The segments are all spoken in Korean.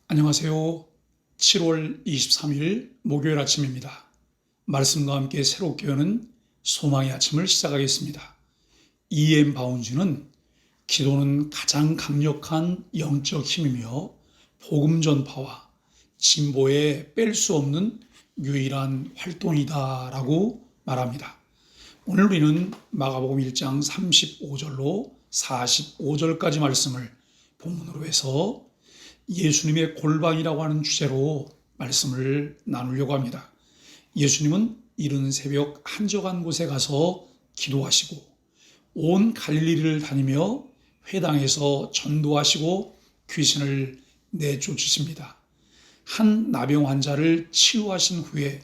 안녕하세요. 7월 23일 목요일 아침입니다. 말씀과 함께 새롭게 여는 소망의 아침을 시작하겠습니다. E.M. 바운즈는 기도는 가장 강력한 영적 힘이며 복음 전파와 진보에 뺄 수 없는 유일한 활동이다라고 말합니다. 오늘 우리는 마가복음 1장 35절로 45절까지 말씀을 본문으로 해서 예수님의 골방이라고 하는 주제로 말씀을 나누려고 합니다. 예수님은 이른 새벽 한적한 곳에 가서 기도하시고 온 갈릴리를 다니며 회당에서 전도하시고 귀신을 내쫓으십니다. 한 나병 환자를 치유하신 후에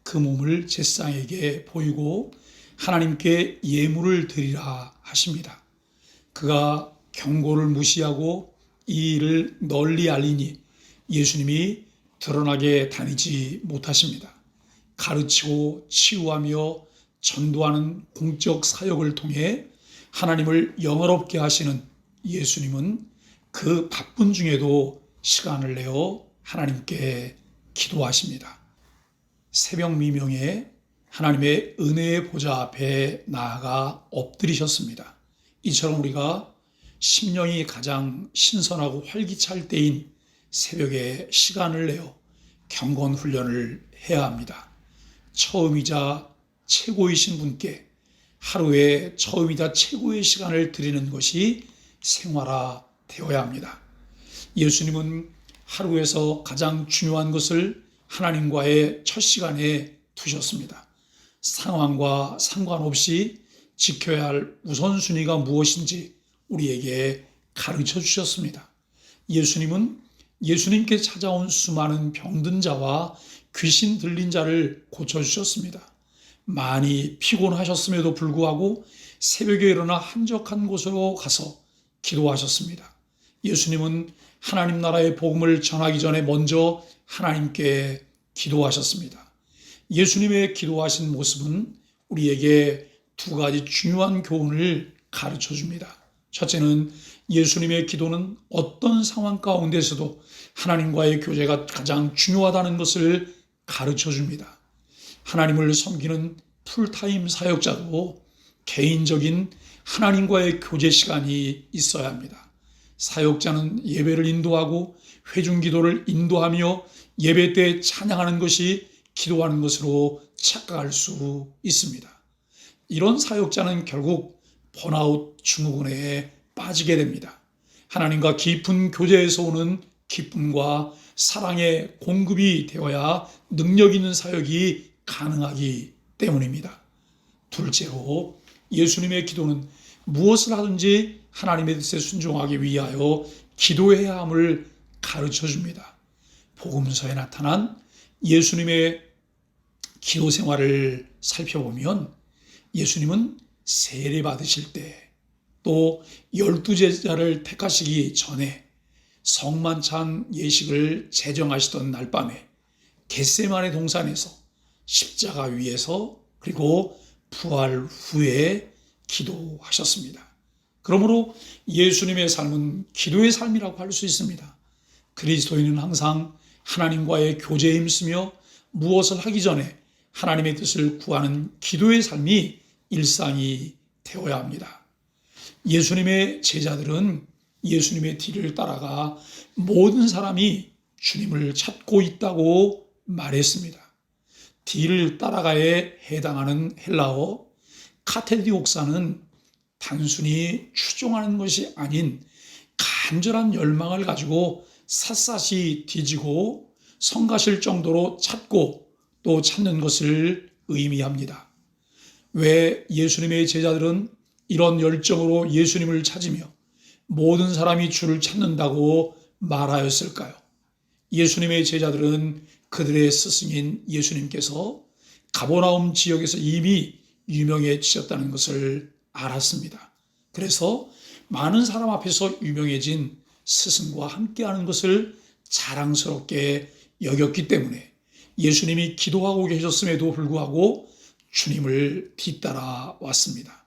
그 몸을 제사장에게 보이고 하나님께 예물을 드리라 하십니다. 그가 경고를 무시하고 이 일을 널리 알리니 예수님이 드러나게 다니지 못하십니다. 가르치고 치유하며 전도하는 공적 사역을 통해 하나님을 영화롭게 하시는 예수님은 그 바쁜 중에도 시간을 내어 하나님께 기도하십니다. 새벽 미명에 하나님의 은혜의 보좌 앞에 나아가 엎드리셨습니다. 이처럼 우리가 심령이 가장 신선하고 활기찰 때인 새벽에 시간을 내어 경건 훈련을 해야 합니다. 처음이자 최고이신 분께 하루에 처음이자 최고의 시간을 드리는 것이 생활화 되어야 합니다. 예수님은 하루에서 가장 중요한 것을 하나님과의 첫 시간에 두셨습니다. 상황과 상관없이 지켜야 할 우선순위가 무엇인지 우리에게 가르쳐 주셨습니다. 예수님은 예수님께 찾아온 수많은 병든 자와 귀신 들린 자를 고쳐주셨습니다. 많이 피곤하셨음에도 불구하고 새벽에 일어나 한적한 곳으로 가서 기도하셨습니다. 예수님은 하나님 나라의 복음을 전하기 전에 먼저 하나님께 기도하셨습니다. 예수님의 기도하신 모습은 우리에게 두 가지 중요한 교훈을 가르쳐 줍니다. 첫째는 예수님의 기도는 어떤 상황 가운데서도 하나님과의 교제가 가장 중요하다는 것을 가르쳐 줍니다. 하나님을 섬기는 풀타임 사역자도 개인적인 하나님과의 교제 시간이 있어야 합니다. 사역자는 예배를 인도하고 회중기도를 인도하며 예배 때 찬양하는 것이 기도하는 것으로 착각할 수 있습니다. 이런 사역자는 결국 번아웃 증후군에 빠지게 됩니다. 하나님과 깊은 교제에서 오는 기쁨과 사랑의 공급이 되어야 능력 있는 사역이 가능하기 때문입니다. 둘째로 예수님의 기도는 무엇을 하든지 하나님의 뜻에 순종하기 위하여 기도해야 함을 가르쳐 줍니다. 복음서에 나타난 예수님의 기도 생활을 살펴보면 예수님은 세례 받으실 때 또 12제자를 택하시기 전에 성만찬 예식을 제정하시던 날밤에 겟세마네 동산에서 십자가 위에서 그리고 부활 후에 기도하셨습니다. 그러므로 예수님의 삶은 기도의 삶이라고 할 수 있습니다. 그리스도인은 항상 하나님과의 교제에 힘쓰며 무엇을 하기 전에 하나님의 뜻을 구하는 기도의 삶이 일상이 되어야 합니다. 예수님의 제자들은 예수님의 뒤를 따라가 모든 사람이 주님을 찾고 있다고 말했습니다. 뒤를 따라가에 해당하는 헬라어 카테디옥사는 단순히 추종하는 것이 아닌 간절한 열망을 가지고 샅샅이 뒤지고 성가실 정도로 찾고 또 찾는 것을 의미합니다. 왜 예수님의 제자들은 이런 열정으로 예수님을 찾으며 모든 사람이 주를 찾는다고 말하였을까요? 예수님의 제자들은 그들의 스승인 예수님께서 가버나움 지역에서 이미 유명해지셨다는 것을 알았습니다. 그래서 많은 사람 앞에서 유명해진 스승과 함께하는 것을 자랑스럽게 여겼기 때문에 예수님이 기도하고 계셨음에도 불구하고 주님을 뒤따라 왔습니다.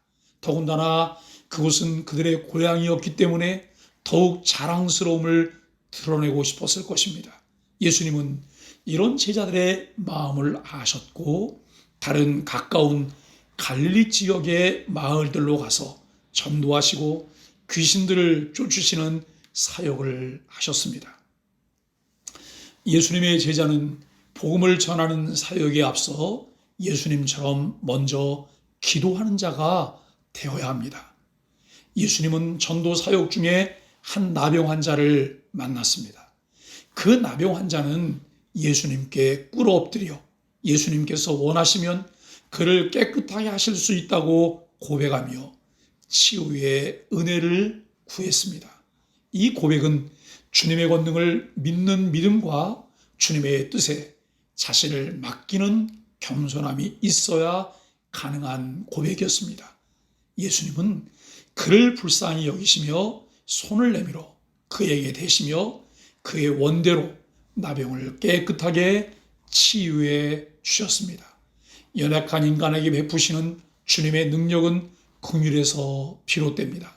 더군다나 그곳은 그들의 고향이었기 때문에 더욱 자랑스러움을 드러내고 싶었을 것입니다. 예수님은 이런 제자들의 마음을 아셨고 다른 가까운 갈릴리 지역의 마을들로 가서 전도하시고 귀신들을 쫓으시는 사역을 하셨습니다. 예수님의 제자는 복음을 전하는 사역에 앞서 예수님처럼 먼저 기도하는 자가 되어야 합니다. 예수님은 전도 사역 중에 한 나병 환자를 만났습니다. 그 나병 환자는 예수님께 꿇어 엎드려 예수님께서 원하시면 그를 깨끗하게 하실 수 있다고 고백하며 치유의 은혜를 구했습니다. 이 고백은 주님의 권능을 믿는 믿음과 주님의 뜻에 자신을 맡기는 겸손함이 있어야 가능한 고백이었습니다. 예수님은 그를 불쌍히 여기시며 손을 내밀어 그에게 대시며 그의 원대로 나병을 깨끗하게 치유해 주셨습니다. 연약한 인간에게 베푸시는 주님의 능력은 긍휼에서 비롯됩니다.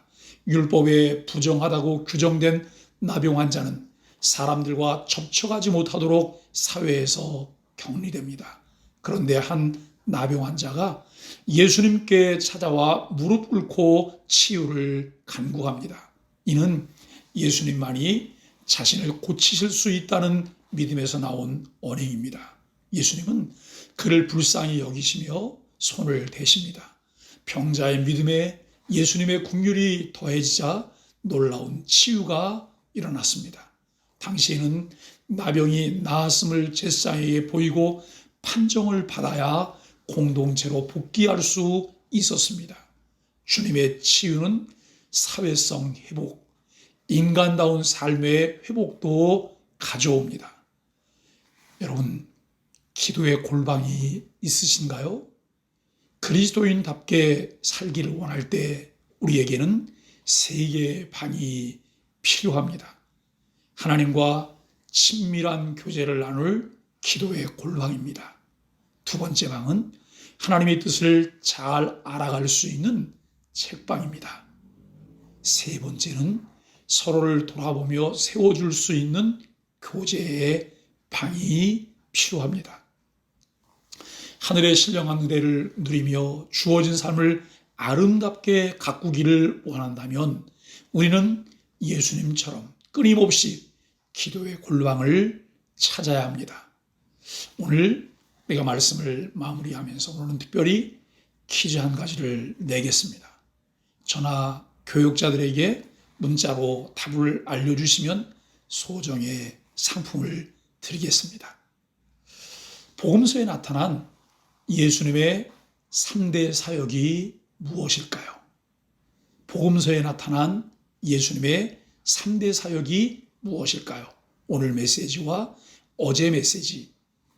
율법에 부정하다고 규정된 나병 환자는 사람들과 접촉하지 못하도록 사회에서 격리됩니다. 그런데 한 나병 환자가 예수님께 찾아와 무릎 꿇고 치유를 간구합니다. 이는 예수님만이 자신을 고치실 수 있다는 믿음에서 나온 언행입니다. 예수님은 그를 불쌍히 여기시며 손을 대십니다. 병자의 믿음에 예수님의 긍휼이 더해지자 놀라운 치유가 일어났습니다. 당시에는 나병이 나았음을 제사장에게 보이고 판정을 받아야 공동체로 복귀할 수 있었습니다. 주님의 치유는 사회성 회복, 인간다운 삶의 회복도 가져옵니다. 여러분, 기도의 골방이 있으신가요? 그리스도인답게 살기를 원할 때 우리에게는 세 개의 방이 필요합니다. 하나님과 친밀한 교제를 나눌 기도의 골방입니다. 두 번째 방은 하나님의 뜻을 잘 알아갈 수 있는 책방입니다. 세 번째는 서로를 돌아보며 세워줄 수 있는 교제의 방이 필요합니다. 하늘의 신령한 은혜를 누리며 주어진 삶을 아름답게 가꾸기를 원한다면 우리는 예수님처럼 끊임없이 기도의 골방을 찾아야 합니다. 오늘 내가 말씀을 마무리하면서 오늘은 특별히 퀴즈 한 가지를 내겠습니다. 저나 교육자들에게 문자로 답을 알려주시면 소정의 상품을 드리겠습니다. 복음서에 나타난 예수님의 3대 사역이 무엇일까요? 복음서에 나타난 예수님의 3대 사역이 무엇일까요? 오늘 메시지와 어제 메시지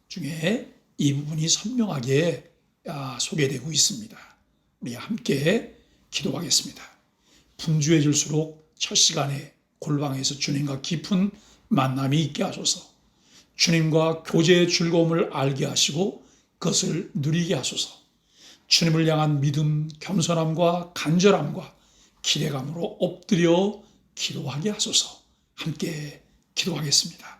중에 이 부분이 선명하게 소개되고 있습니다. 우리 함께 기도하겠습니다. 분주해질수록 첫 시간에 골방에서 주님과 깊은 만남이 있게 하소서. 주님과 교제의 즐거움을 알게 하시고 그것을 누리게 하소서. 주님을 향한 믿음, 겸손함과 간절함과 기대감으로 엎드려 기도하게 하소서. 함께 기도하겠습니다.